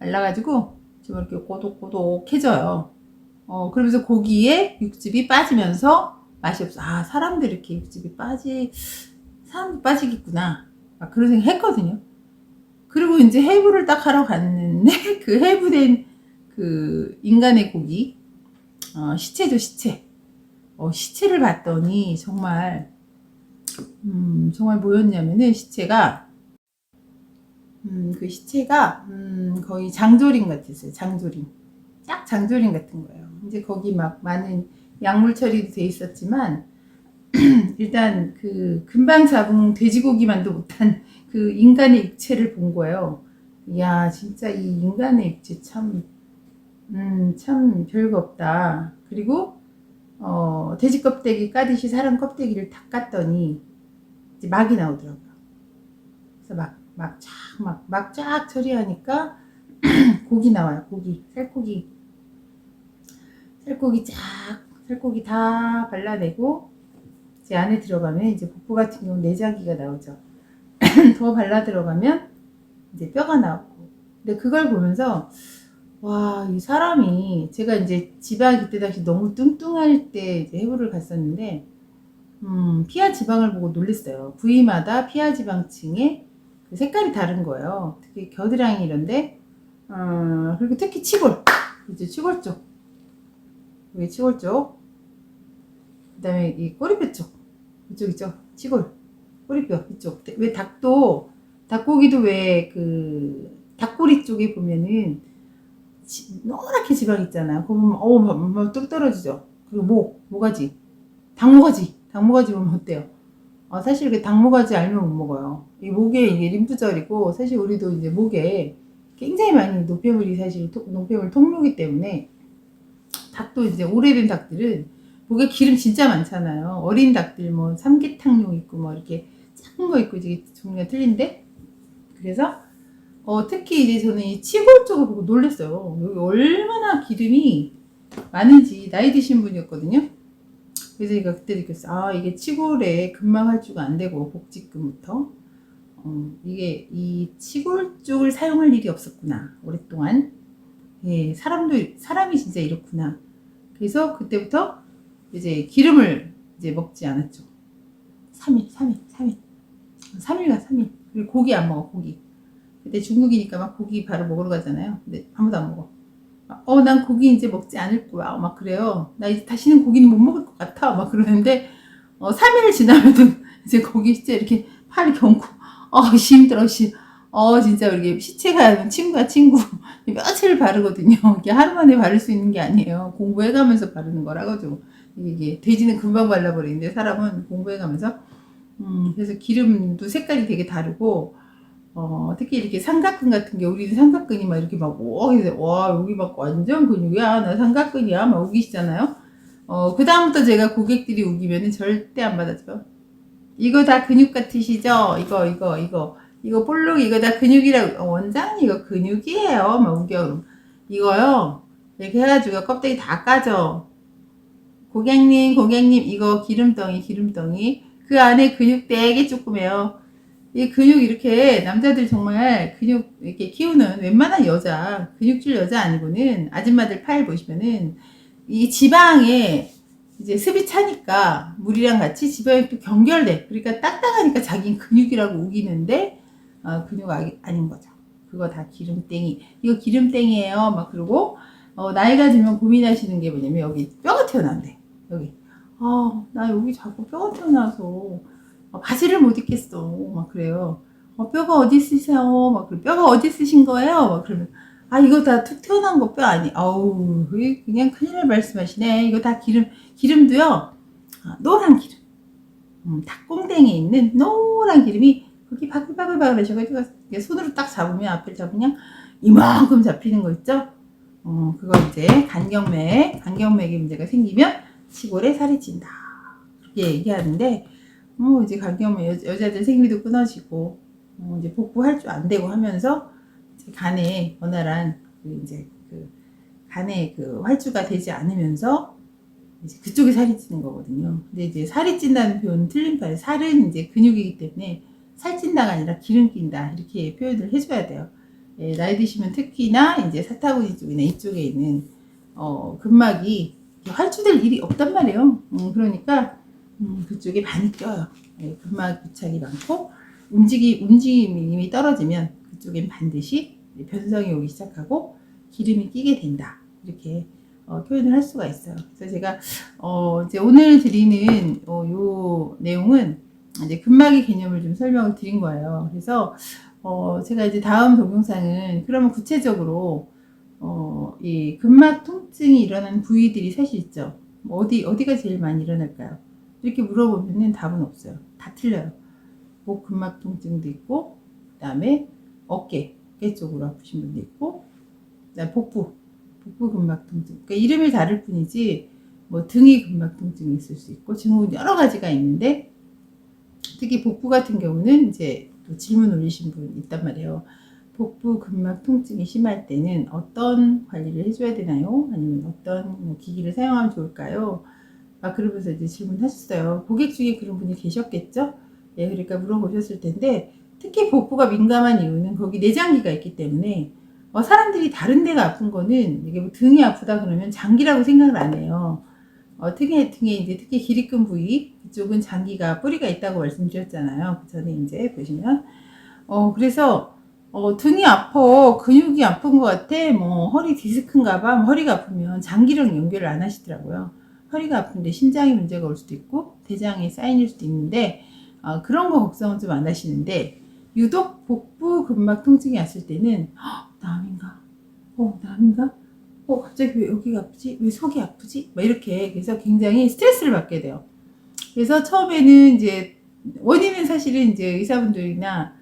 말라가지고 좀 이렇게 꼬독꼬독해져요. 그러면서 고기에 육즙이 빠지면서 맛이 없어. 사람들 이렇게 육즙이 사람도 빠지겠구나. 막 그런 생각 했거든요. 그리고 이제 해부를 딱 하러 갔는데 그 해부된 그 인간의 고기 시체죠 시체. 시체를 봤더니 정말 뭐였냐면은 시체가 그 시체가 거의 장조림 같았어요. 장조림. 딱 장조림 같은 거예요. 이제 거기 막 많은 약물 처리도 돼 있었지만 일단 그 금방 잡은 돼지고기만도 못한 그 인간의 육체를 본 거예요. 이야, 진짜 이 인간의 육체 참 별거 없다. 그리고 돼지 껍데기 까듯이 사람 껍데기를 다 깠더니 이제 막이 나오더라고요. 그래서 막 쫙 처리하니까 고기 나와요. 고기, 살코기 다 발라내고 이제 안에 들어가면 이제 복부 같은 경우는 내장기가 나오죠. 더 발라 들어가면 이제 뼈가 나오고. 근데 그걸 보면서 와, 이 사람이 제가 이제 지방이 그때 당시 너무 뚱뚱할 때 이제 해부를 갔었는데 피하 지방을 보고 놀랐어요. 부위마다 피하 지방층의 그 색깔이 다른 거예요. 특히 겨드랑이 이런데 그리고 특히 치골, 이제 치골 쪽, 여기 치골 쪽, 그다음에 이 꼬리뼈 쪽, 이쪽 있죠, 치골, 꼬리뼈 이쪽. 왜 닭고기도 왜 그 닭꼬리 쪽에 보면은 노랗게 지방 있잖아요. 그거 보면 막 뚝 떨어지죠. 그리고 모가지, 닭모가지 보면 어때요? 사실 그 닭모가지 알면 못 먹어요. 이 목에 이게 림프절이고, 사실 우리도 이제 목에 굉장히 많이 노폐물이 사실 노폐물 통로기 때문에 닭도 이제 오래된 닭들은 목에 기름 진짜 많잖아요. 어린 닭들 뭐 삼계탕용 있고 뭐 이렇게 작은 거 있고 이제 종류가 틀린데, 그래서 특히 이제 저는 이 치골 쪽을 보고 놀랐어요. 여기 얼마나 기름이 많은지. 나이 드신 분이었거든요. 그래서 제가 그때 느꼈어요. 이게 치골에 근막 활주가 안 되고 복직근부터 이게 이 치골 쪽을 사용할 일이 없었구나, 오랫동안. 예, 사람이 진짜 이렇구나. 그래서 그때부터 이제 기름을 이제 먹지 않았죠. 3일가 3일. 그리고 고기 안 먹어, 고기. 그때 중국이니까 막 고기 바로 먹으러 가잖아요. 근데 아무도 안 먹어. 난 고기 이제 먹지 않을 거야. 막 그래요. 나 이제 다시는 고기는 못 먹을 것 같아. 막 그러는데, 3일 지나면은 이제 고기 시체 이렇게 팔이 경고. 힘들어, 진짜 이게 시체가 친구. 며칠 바르거든요. 이게 하루 만에 바를 수 있는 게 아니에요. 공부해가면서 바르는 거라가지고. 이게 돼지는 금방 발라버리는데 사람은 공부해가면서. 그래서 기름도 색깔이 되게 다르고, 특히 이렇게 삼각근 같은 게, 우리는 삼각근이 막 이렇게 막, 와, 여기 막 완전 근육이야. 나 삼각근이야. 막 우기시잖아요. 그 다음부터 제가 고객들이 우기면은 절대 안 받아줘요. 이거 다 근육 같으시죠? 이거 볼록, 이거 다 근육이라고. 원장님, 이거 근육이에요. 막 우겨. 이거요. 이렇게 해가지고 껍데기 다 까져. 고객님, 이거 기름덩이. 그 안에 근육 되게 조그매요. 이 근육 이렇게 남자들 정말 근육 이렇게 키우는 웬만한 근육질 여자 아니고는 아줌마들 팔 보시면은 이 지방에 이제 습이 차니까 물이랑 같이 지방이 또 경결돼. 그러니까 딱딱하니까 자기는 근육이라고 우기는데 근육 아닌 거죠. 그거 다 기름땡이. 이거 기름땡이에요. 막 그러고 나이가 들면 고민하시는 게 뭐냐면 여기 뼈가 튀어나온대. 여기. 나 여기 자꾸 뼈가 튀어나와서 바지를 못 입겠어. 막 그래요. 뼈가 어디 있으세요? 막 그래. 뼈가 어디 있으신 거예요? 막 그러면 이거 다 툭 튀어나온 거 뼈 아니? 그냥 큰일 날 말씀하시네. 이거 다 기름도요. 노란 기름. 닭공댕이에 있는 노란 기름이 거기 바글바글 하셔가지고 손으로 딱 잡으면, 앞을 잡으면 이만큼 잡히는 거 있죠? 그거 이제 간경맥에 문제가 생기면 치골에 살이 찐다. 그렇게 얘기하는데, 이제 간경맥 여자들 생리도 끊어지고, 이제 복부할 줄 안 되고 하면서 이제 간에 원활한 그 간에 그 활주가 되지 않으면서 이제 그쪽에 살이 찌는 거거든요. 근데 이제 살이 찐다는 표현은 틀린 말이에요. 살은 이제 근육이기 때문에 살찐다가 아니라 기름 낀다, 이렇게 표현을 해줘야 돼요. 예, 나이 드시면 특히나 이제 사타구니 쪽이나 이쪽에 있는 근막이 활주될 일이 없단 말이에요. 그러니까 그쪽에 많이 껴요. 예, 근막 부착이 많고 움직임이 떨어지면 그쪽엔 반드시 변성이 오기 시작하고 기름이 끼게 된다, 이렇게 표현을 할 수가 있어요. 그래서 제가 이제 오늘 드리는 요 내용은 이제 근막의 개념을 좀 설명을 드린 거예요. 그래서 제가 이제 다음 동영상은 그러면 구체적으로 이 근막 통증이 일어나는 부위들이 사실 있죠. 뭐 어디가 제일 많이 일어날까요? 이렇게 물어보면은 답은 없어요. 다 틀려요. 목 근막 통증도 있고, 그 다음에 어깨 쪽으로 아프신 분도 있고, 그다음에 복부 근막 통증. 그러니까 이름이 다를 뿐이지, 뭐 등이 근막 통증이 있을 수 있고, 증후군 여러 가지가 있는데, 특히 복부 같은 경우는 이제 또 질문 올리신 분 있단 말이에요. 복부 근막 통증이 심할 때는 어떤 관리를 해줘야 되나요? 아니면 어떤 뭐 기기를 사용하면 좋을까요? 그러면서 이제 질문하셨어요. 고객 중에 그런 분이 계셨겠죠? 예, 그러니까 물어보셨을 텐데, 특히 복부가 민감한 이유는 거기 내장기가 있기 때문에, 사람들이 다른 데가 아픈 거는, 이게 뭐 등이 아프다 그러면 장기라고 생각을 안 해요. 등에 이제 특히 기립근 부위, 그쪽은 장기가, 뿌리가 있다고 말씀드렸잖아요. 그 전에 이제 보시면. 그래서, 등이 아파, 근육이 아픈 것 같아, 뭐, 허리 디스크인가 봐, 뭐 허리가 아프면 장기랑 연결을 안 하시더라고요. 허리가 아픈데 심장에 문제가 올 수도 있고, 대장에 쌓인일 수도 있는데, 그런 거 걱정은 좀 안 하시는데, 유독 복부 근막 통증이 왔을 때는, 남인가? 남인가? 갑자기 왜 여기가 아프지? 왜 속이 아프지? 막 이렇게, 그래서 굉장히 스트레스를 받게 돼요. 그래서 처음에는 이제, 원인은 사실은 이제 의사분들이나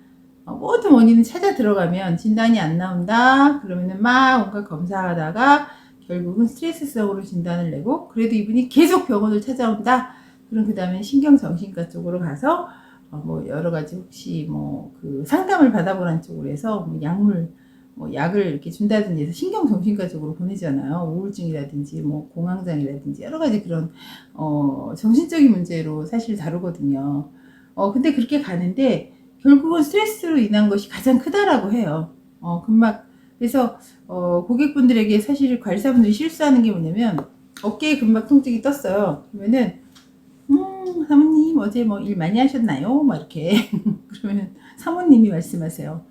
모든 원인을 찾아 들어가면 진단이 안 나온다. 그러면은 막 온갖 검사하다가 결국은 스트레스성으로 진단을 내고, 그래도 이분이 계속 병원을 찾아온다. 그럼 그 다음에 신경정신과 쪽으로 가서 뭐 여러 가지 혹시 뭐 그 상담을 받아보라는 쪽으로 해서 뭐 약을 이렇게 준다든지 해서 신경정신과 쪽으로 보내잖아요. 우울증이라든지 뭐 공황장애라든지 여러 가지 그런 정신적인 문제로 사실 다루거든요. 근데 그렇게 가는데 결국은 스트레스로 인한 것이 가장 크다라고 해요. 그래서 고객분들에게 사실 관리사분들이 실수하는 게 뭐냐면, 어깨에 근막 통증이 떴어요. 그러면은 사모님 어제 뭐 일 많이 하셨나요? 막 이렇게 그러면 사모님이 말씀하세요.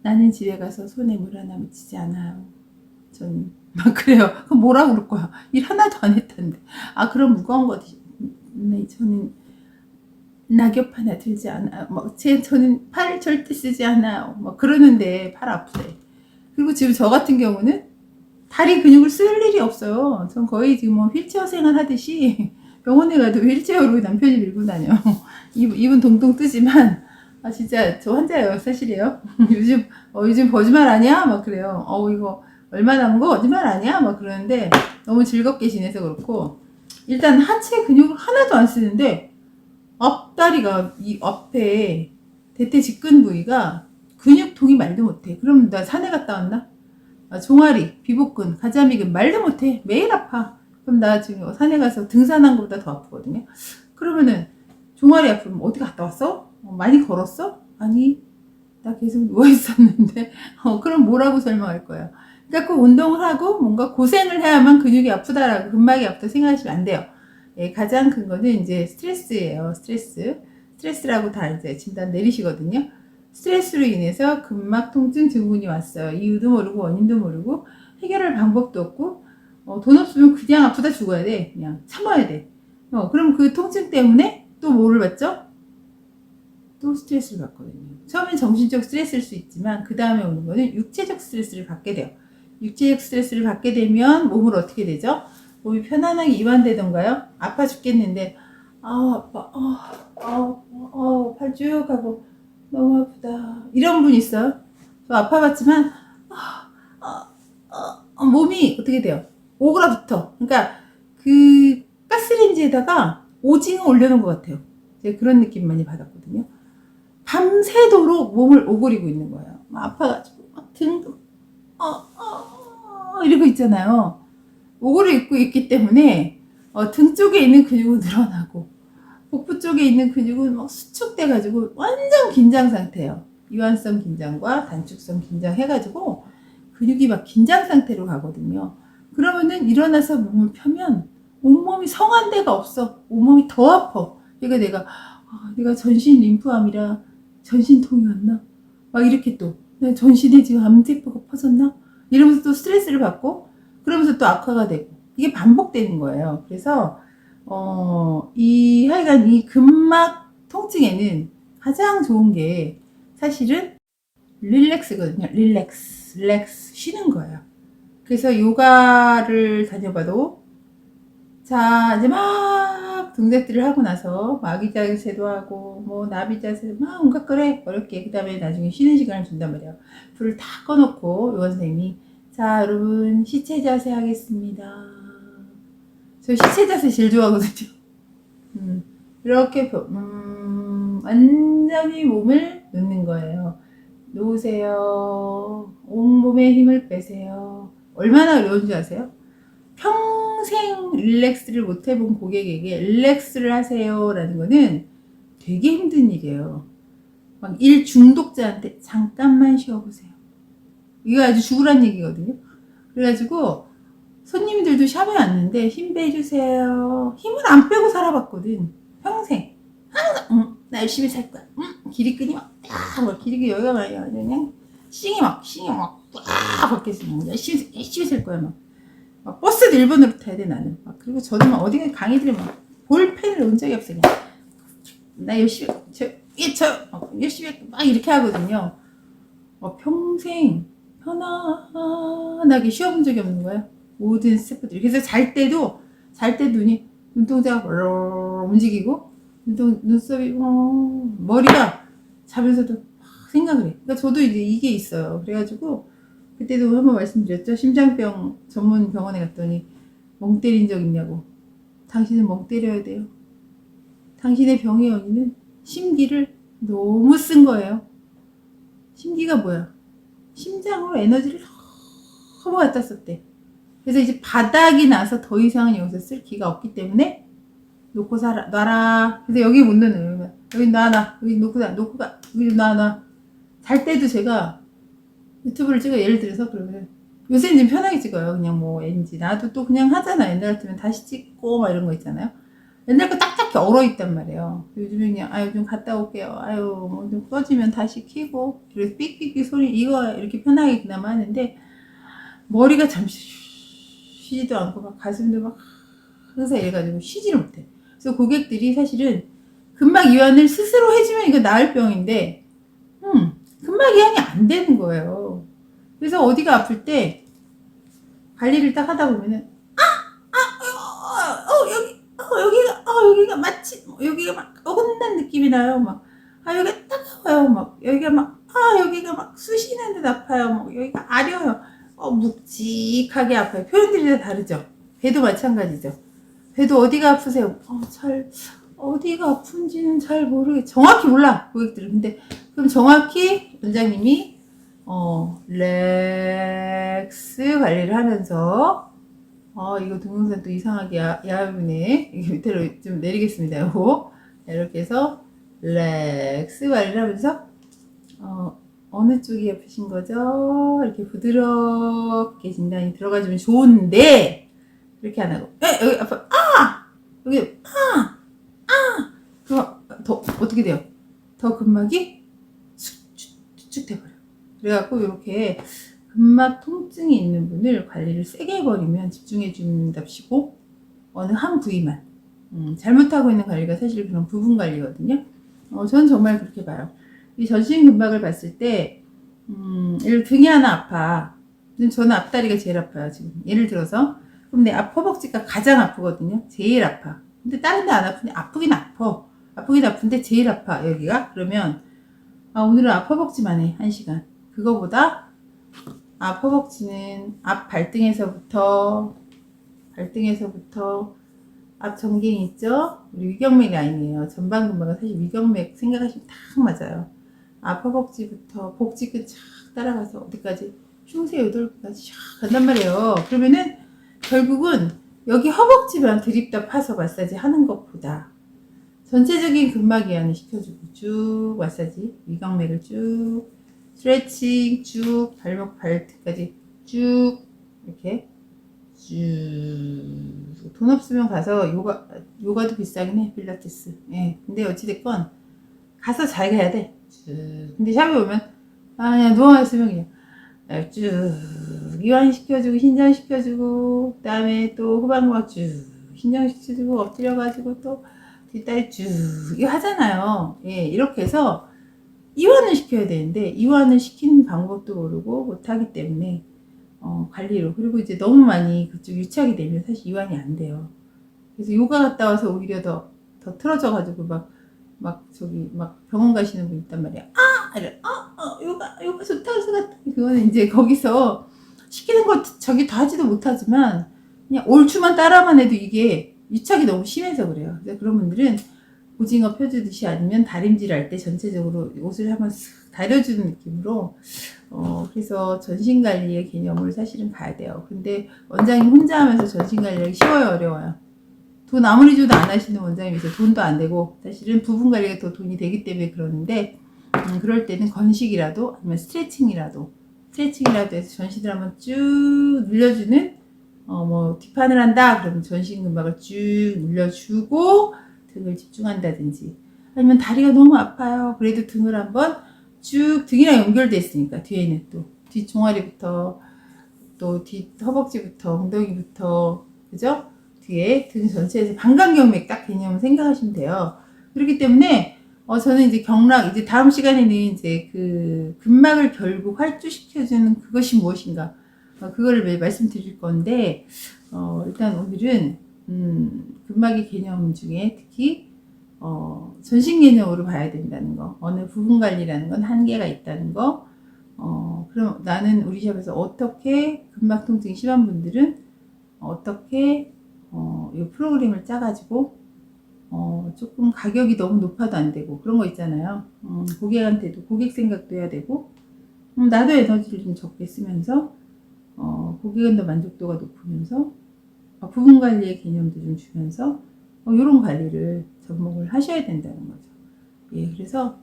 나는 집에 가서 손에 물 하나 묻히지 않아요. 전 막 그래요. 그럼 뭐라 그럴 거야? 일 하나도 안 했다는데. 그럼 무거운 거 네, 저는 낙엽 하나 들지 않아요. 저는 팔 절대 쓰지 않아요. 그러는데 팔 아프대. 그리고 지금 저 같은 경우는 다리 근육을 쓸 일이 없어요. 전 거의 지금 뭐 휠체어 생활 하듯이 병원에 가도 휠체어로 남편이 밀고 다녀. 입은 동동 뜨지만, 진짜 저 환자예요. 사실이에요. 요즘 거짓말 아니야? 막 그래요. 이거 얼마 남은 거 거짓말 아니야? 막 그러는데 너무 즐겁게 지내서 그렇고, 일단 하체 근육을 하나도 안 쓰는데 앞다리가, 이 앞에 대퇴 직근 부위가 근육통이 말도 못해. 그럼 나 산에 갔다 왔나? 종아리, 비복근, 가자미근 말도 못해. 매일 아파. 그럼 나 지금 산에 가서 등산한 것보다 더 아프거든요. 그러면은 종아리 아프면 어디 갔다 왔어? 많이 걸었어? 아니, 나 계속 누워 있었는데. 그럼 뭐라고 설명할 거야? 그러니까 꼭 운동을 하고 뭔가 고생을 해야만 근육이 아프다라고, 근막이 아프다 생각하시면 안 돼요. 예, 가장 큰 거는 이제 스트레스예요. 스트레스라고 다 이제 진단 내리시거든요. 스트레스로 인해서 근막 통증 증후군이 왔어요. 이유도 모르고 원인도 모르고 해결할 방법도 없고, 돈 없으면 그냥 아프다 죽어야 돼. 그냥 참아야 돼. 그럼 그 통증 때문에 또 뭐를 받죠? 또 스트레스를 받거든요. 처음엔 정신적 스트레스일 수 있지만 그 다음에 오는 거는 육체적 스트레스를 받게 돼요. 육체적 스트레스를 받게 되면 몸을 어떻게 되죠? 몸이 편안하게 이완되던가요? 아파 죽겠는데, 아파, 팔 쭉 하고 너무 아프다. 이런 분 있어요? 저 아파봤지만 몸이 어떻게 돼요? 오그라붙어. 그러니까 그 가스레인지에다가 오징어 올려놓은 것 같아요. 제가 그런 느낌 많이 받았거든요. 밤새도록 몸을 오그리고 있는 거예요. 아파가지고 등도 이러고 있잖아요. 오그리고 있기 때문에 등 쪽에 있는 근육은 늘어나고 복부 쪽에 있는 근육은 막 수축돼가지고 완전 긴장 상태예요. 이완성 긴장과 단축성 긴장 해가지고 근육이 막 긴장 상태로 가거든요. 그러면은 일어나서 몸을 펴면 온몸이 성한 데가 없어. 온몸이 더 아파. 그러니까 내가 전신 림프암이라 전신통이 왔나? 막 이렇게 또 내 전신에 지금 암세포가 퍼졌나? 이러면서 또 스트레스를 받고, 그러면서 또 악화가 되고, 이게 반복되는 거예요. 그래서 하여간 이 근막 통증에는 가장 좋은 게 사실은 릴렉스거든요. 릴렉스 쉬는 거예요. 그래서 요가를 다녀봐도 자 이제 막 동작들을 하고 나서 아기 자세도 하고 뭐 나비 자세 막 온갖 거래 어렵게 그 다음에 나중에 쉬는 시간을 준단 말이에요. 불을 다 꺼놓고 요가 선생님이 자 여러분 시체 자세 하겠습니다. 저 시체 자세 제일 좋아하거든요. 이렇게 완전히 몸을 놓는 거예요. 놓으세요. 온몸에 힘을 빼세요. 얼마나 어려운 줄 아세요? 평생 릴렉스를 못 해본 고객에게 릴렉스를 하세요 라는 거는 되게 힘든 일이에요. 막 일 중독자한테 잠깐만 쉬어보세요. 이거 아주 죽으란 얘기거든요. 그래가지고 손님들도 샵에 왔는데 힘 빼주세요. 힘을 안 빼고 살아봤거든. 평생. 항상 나 열심히 살 거야. 기립근이 막 기립근 여기가 막 그냥 싱이 막 밖에서 열심히 살 거야 막 버스도 1번으로 타야 돼 나는. 막 그리고 저도 막 어디 강의들이 막 볼펜을 놓은 적이 없어. 그냥 나 열심히 열심히 막 이렇게 하거든요. 평생 편안하게 쉬어본 적이 없는 거예요. 모든 스태프들이. 그래서 잘 때도 눈이 눈동자가 움직이고 눈썹이 머리가 자면서도 생각을 해. 그러니까 저도 이제 이게 있어요. 그래가지고 그때도 한번 말씀드렸죠. 심장병 전문 병원에 갔더니 멍 때린 적 있냐고. 당신은 멍 때려야 돼요. 당신의 병의 원인은 심기를 너무 쓴 거예요. 심기가 뭐야? 심장으로 에너지를 너무 갖다 썼대. 그래서 이제 바닥이 나서 더 이상은 여기서 쓸 기가 없기 때문에 놓고 놔라. 그래서 여기 못 넣어요. 여기 놔. 여기 놓고 가. 여기 놔. 잘 때도 제가 유튜브를 찍어 예를 들어서 그러면 요새는 좀 편하게 찍어요. 그냥 뭐 NG 나도 또 그냥 하잖아. 옛날 같으면 다시 찍고 막 이런 거 있잖아요. 옛날 거 딱딱히 얼어있단 말이에요. 요즘에 그냥 요즘 갔다 올게요. 뭐 좀 꺼지면 다시 키고 그래서 삑삑삑 소리 이거 이렇게 편하게 그나마 하는데 머리가 잠시 쉬지도 않고 막 가슴도 막 항상 이래가지고 쉬지를 못해. 그래서 고객들이 사실은 근막 이완을 스스로 해주면 이거 나을 병인데 근막 이완이 안 되는 거예요. 그래서 어디가 아플 때 관리를 딱 하다 보면은 여기가 마치 여기가 막 어긋난 느낌이 나요. 막 여기가 따가워요. 막 여기가 막 여기가 막 쑤시는 듯 아파요. 막 여기가 아려요. 묵직하게 아파요. 표현들이 다 다르죠. 배도 마찬가지죠. 배도 어디가 아프세요? 어디가 아픈지는 잘 모르겠. 정확히 몰라 고객들은. 근데 그럼 정확히 원장님이 렉스 관리를 하면서 이거 동영상 또 이상하게 야합이네. 이게 밑으로 좀 내리겠습니다. 요거 이렇게 해서 렉스 관리를 하면서 어느 쪽이 아프신 거죠? 이렇게 부드럽게 진단이 들어가주면 좋은데 이렇게 안 하고 여기 아파 여기 그럼 더 어떻게 돼요? 더 근막이 축축 돼버려. 그래갖고 이렇게 근막 통증이 있는 분을 관리를 세게 해버리면 집중해 준답시고 어느 한 부위만 잘못하고 있는 관리가 사실 그런 부분 관리거든요. 저는 정말 그렇게 봐요. 이 전신 근막을 봤을 때 예를 등이 하나 아파. 저는 앞다리가 제일 아파요 지금. 예를 들어서 그럼 내 앞허벅지가 가장 아프거든요. 제일 아파. 근데 다른 데 안 아픈데 아프긴 아픈데 제일 아파 여기가. 그러면 오늘은 앞허벅지만 해 1시간. 그거보다 앞허벅지는 앞 발등에서부터 앞 정갱이 있죠? 우리 위경맥 라인이에요. 전방 근막은 사실 위경맥 생각하시면 딱 맞아요. 앞 허벅지부터 복지 끝 쫙 따라가서 어디까지 흉쇄 요돌까지 쫙 간단 말이에요. 그러면은 결국은 여기 허벅지만 드립다 파서 마사지 하는 것보다 전체적인 근막 이완을 시켜주고 쭉 마사지 위경맥을 쭉 스트레칭 쭉 발목 발끝까지 쭉 이렇게 쭉 돈 없으면 가서 요가도 비싸긴 해 필라테스. 예. 근데 어찌됐건 가서 잘 가야 돼. 근데 샵에 오면 그냥 누워있으면 그냥 쭉 이완시켜주고 신장시켜주고 그 다음에 또 후방막 쭉 신장시켜주고 엎드려가지고 또 뒷다리 쭉 이거 하잖아요. 예, 이렇게 해서 이완을 시켜야 되는데 이완을 시키는 방법도 모르고 못하기 때문에 관리로, 그리고 이제 너무 많이 그쪽 유착이 되면 사실 이완이 안 돼요. 그래서 요가 갔다 와서 오히려 더 틀어져 가지고 막 저기 막 병원 가시는 분 있단 말이야. 요가 좋다 해서 갔다. 그거는 이제 거기서 시키는 거 저기 다 하지도 못하지만 그냥 얼추만 따라만 해도 이게 유착이 너무 심해서 그래요. 그래서 그런 분들은 오징어 펴주듯이 아니면 다림질 할 때 전체적으로 옷을 한번 쓱 다려주는 느낌으로 그래서 전신관리의 개념을 사실은 가야 돼요. 근데 원장님 혼자 하면서 전신관리가 쉬워요, 어려워요? 돈 아무리 줘도 안 하시는 원장님이 있어요. 돈도 안 되고 사실은 부분 관리가 더 돈이 되기 때문에 그러는데 그럴 때는 건식이라도 아니면 스트레칭이라도 해서 전신을 한번 쭉 늘려주는 뭐 뒷판을 한다 그러면 전신 근막을 쭉 늘려주고 등을 집중한다든지, 아니면 다리가 너무 아파요 그래도 등을 한번 쭉, 등이랑 연결돼 있으니까 뒤에는 또 뒷 종아리부터 또 뒷 허벅지부터 엉덩이부터, 그죠? 뒤에 등 전체에서 방광경맥 딱 개념을 생각하시면 돼요. 그렇기 때문에 저는 이제 경락, 이제 다음 시간에는 이제 그 근막을 결국 활주시켜주는 그것이 무엇인가, 그거를 매일 말씀드릴 건데, 일단 오늘은 근막의 개념 중에 특히 전신 개념으로 봐야 된다는 거, 어느 부분 관리라는 건 한계가 있다는 거. 그럼 나는 우리 샵에서 어떻게, 근막 통증이 심한 분들은 어떻게 이 프로그램을 짜가지고 조금 가격이 너무 높아도 안 되고 그런 거 있잖아요. 고객한테도 고객 생각도 해야 되고, 나도 에너지를 좀 적게 쓰면서 고객은 더 만족도가 높으면서 부분 관리의 개념도 좀 주면서 이런 관리를 접목을 하셔야 된다는 거죠. 예, 그래서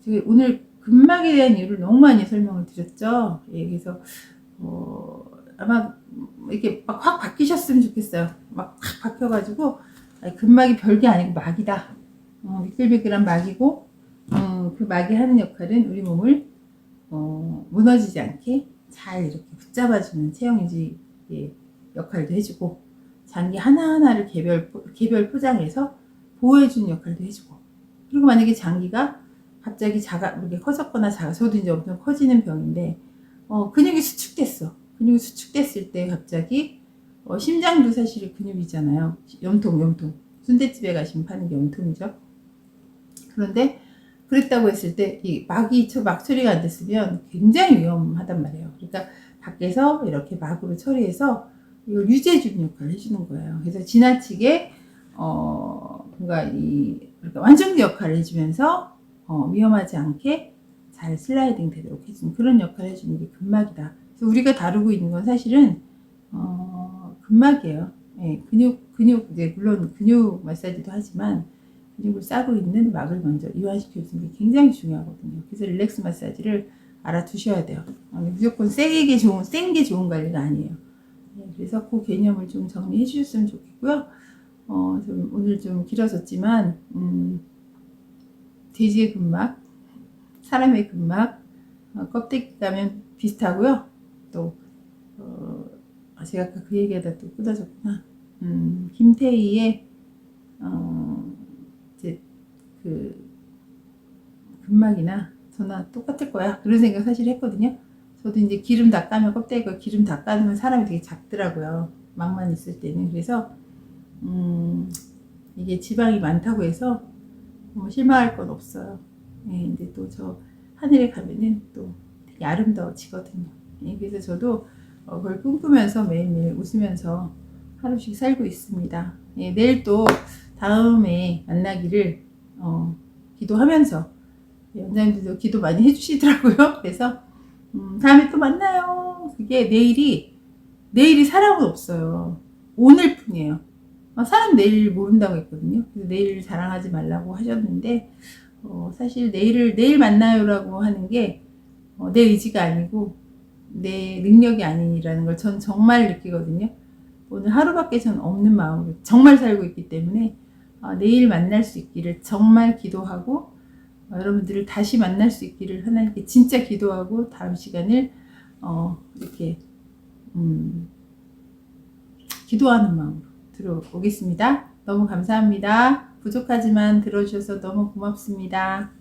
제가 오늘 근막에 대한 이유를 너무 많이 설명을 드렸죠. 예, 그래서 아마 이렇게 막 확 바뀌셨으면 좋겠어요. 막 확 바뀌어가지고 근막이 별게 아니고 막이다. 미끌미끌한 막이고 그 막이 하는 역할은 우리 몸을 무너지지 않게 잘 이렇게 붙잡아주는 체형인지 역할도 해주고, 장기 하나하나를 개별 포장해서 보호해주는 역할도 해주고, 그리고 만약에 장기가 갑자기 이렇게 커졌거나 저도 이제 엄청 커지는 병인데 근육이 수축됐어. 근육이 수축됐을 때 갑자기 심장도 사실 근육이잖아요. 염통. 순대집에 가시면 파는 게 염통이죠. 그런데 그랬다고 했을 때 이 막 처리가 안 됐으면 굉장히 위험하단 말이에요. 그러니까 밖에서 이렇게 막으로 처리해서 이걸 유지해주는 역할을 해주는 거예요. 그래서 지나치게 뭔가 그러니까 완충제 역할을 해주면서 위험하지 않게 잘 슬라이딩 되도록 해주는 그런 역할을 해주는 게 근막이다. 그래서 우리가 다루고 있는 건 사실은 근막이에요. 예, 근육 이제 물론 근육 마사지도 하지만 근육을 싸고 있는 막을 먼저 이완시켜주는 게 굉장히 중요하거든요. 그래서 릴렉스 마사지를 알아두셔야 돼요. 무조건 센 게 좋은 관리가 아니에요. 예, 그래서 그 개념을 좀 정리해 주셨으면 좋겠고요. 오늘 좀 길어졌지만 돼지의 근막, 사람의 근막, 껍데기 가면 비슷하고요. 또 제가 아까 그 얘기하다 또 끊어졌구나. 김태희의 이제 그 근막이나 저나 똑같을 거야 그런 생각 사실 했거든요. 저도 이제 기름 다 까면, 껍데기가 기름 다 까면 사람이 되게 작더라고요, 막만 있을 때는. 그래서 이게 지방이 많다고 해서 실망할 건 없어요. 예, 근데 또 저 하늘에 가면은 또 되게 아름다워지거든요. 예, 그래서 저도 그걸 꿈꾸면서 매일매일 웃으면서 하루씩 살고 있습니다. 예, 내일 또 다음에 만나기를 기도하면서, 원장님들도 기도 많이 해주시더라고요. 그래서 다음에 또 만나요. 그게 내일이 사람은 없어요. 오늘뿐이에요. 사람 내일 모른다고 했거든요. 그래서 내일 자랑하지 말라고 하셨는데 사실 내일 만나요라고 하는 게 내 의지가 아니고 내 능력이 아니라는 걸 전 정말 느끼거든요. 오늘 하루밖에 전 없는 마음으로 정말 살고 있기 때문에 내일 만날 수 있기를 정말 기도하고, 여러분들을 다시 만날 수 있기를 하나님께 진짜 기도하고 다음 시간을 이렇게 기도하는 마음으로 들어오겠습니다. 너무 감사합니다. 부족하지만 들어주셔서 너무 고맙습니다.